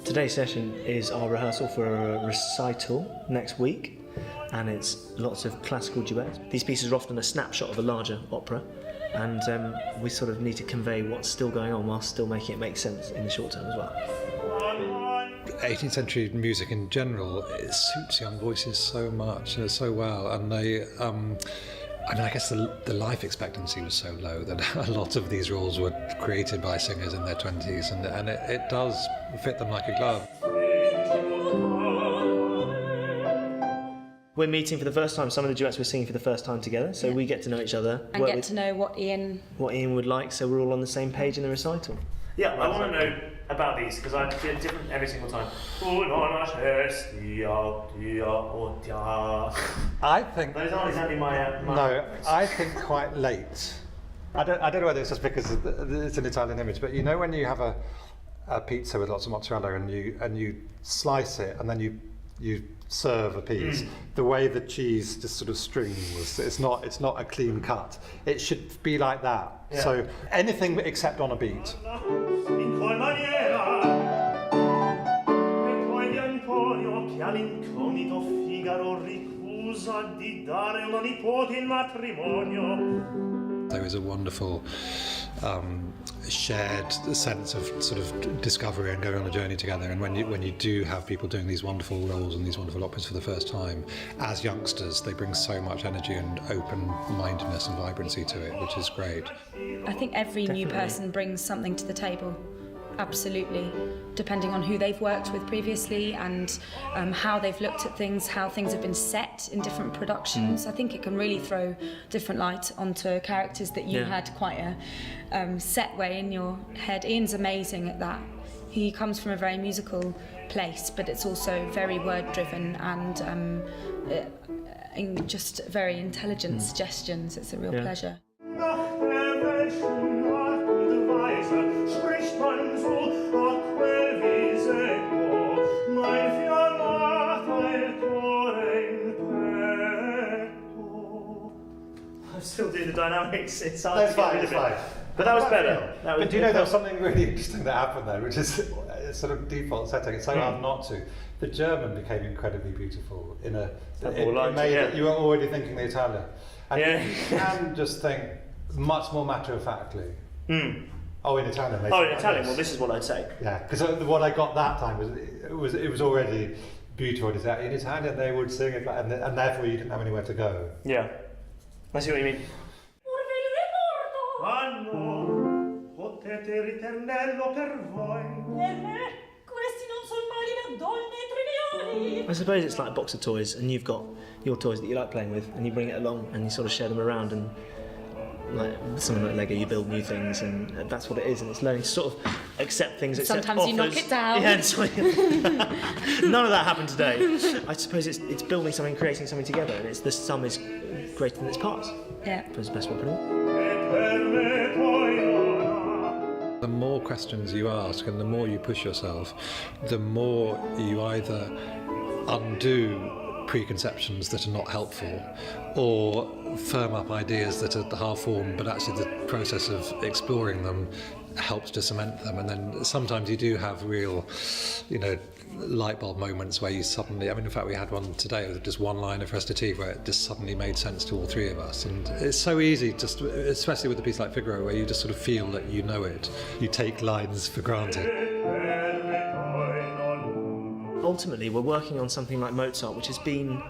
Today's session is our rehearsal for a recital next week, and it's lots of classical duets. These pieces are often a snapshot of a larger opera, and we sort of need to convey what's still going on while still making it make sense in the short term as well. 18th century music in general, it suits young voices so much, so well, and they, I guess the life expectancy was so low that a lot of these roles were created by singers in their 20s, and it does fit them like a glove. We're meeting for the first time. Some of the duets we're singing for the first time together, so we get to know each other. And get to know what Ian would like, so we're all on the same page in the recital. Yeah, I want to know about these, because I do it different every single time. I think... Those aren't exactly my No, I think quite late. I don't know whether it's just because it's an Italian image, but you know when you have a pizza with lots of mozzarella and you slice it and then you serve a piece, the way the cheese just sort of strings, it's not a clean cut. It should be like that. Yeah. So anything except on a beat. There is a wonderful shared sense of sort of discovery and going on a journey together, and when you do have people doing these wonderful roles and these wonderful operas for the first time, as youngsters, they bring so much energy and open-mindedness and vibrancy to it, which is great. I think every new person brings something to the table. Absolutely, depending on who they've worked with previously and how they've looked at things, how things have been set in different productions. I think it can really throw different light onto characters that you had quite a set way in your head. Ian's amazing at that. He comes from a very musical place, but it's also very word-driven and just very intelligent suggestions. It's a real pleasure. I'm still doing the dynamics. It's hard. That's fine, it's fine. But that was better. But do you know there was something really interesting that happened there, which is a sort of default setting. It's so hard not to. The German became incredibly beautiful in a way that you were already thinking the Italian. And you can just think much more matter-of-factly. Oh, in Italian. Oh, in Italian. Well, this is what I'd say. Yeah, because what I got that time was it was already beautiful. In Italian, they would sing it, and therefore you didn't have anywhere to go. Yeah, I see what you mean. I suppose it's like a box of toys, and you've got your toys that you like playing with, and you bring it along, and you sort of share them around, and like something like Lego, you build new things, and that's what it is, and it's learning to sort of accept things. Sometimes you knock it down. Yeah, none of that happened today. I suppose it's building something, creating something together, and the sum is greater than its parts. Yeah. That's the best way to put it. The more questions you ask and the more you push yourself, the more you either undo preconceptions that are not helpful or firm up ideas that are half-formed, but actually the process of exploring them helps to cement them. And then sometimes you do have real, light bulb moments where you suddenly, in fact we had one today with just one line of recitative where it just suddenly made sense to all three of us. And it's so easy, just especially with a piece like Figaro, where you just sort of feel that you know it. You take lines for granted. Ultimately, we're working on something like Mozart, which has been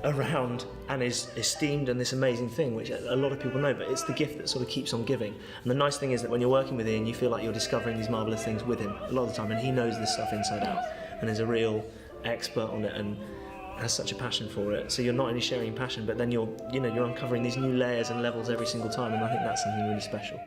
around and is esteemed and this amazing thing, which a lot of people know, but it's the gift that sort of keeps on giving. And the nice thing is that when you're working with Ian, you feel like you're discovering these marvellous things with him a lot of the time, and he knows this stuff inside out and is a real expert on it and has such a passion for it. So you're not only sharing passion, but then you're uncovering these new layers and levels every single time, and I think that's something really special.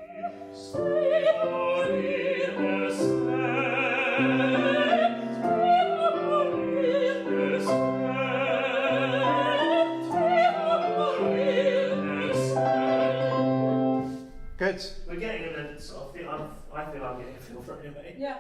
Good. We're getting in a sort of feel. I feel I'm getting a feel for it anyway. Yeah.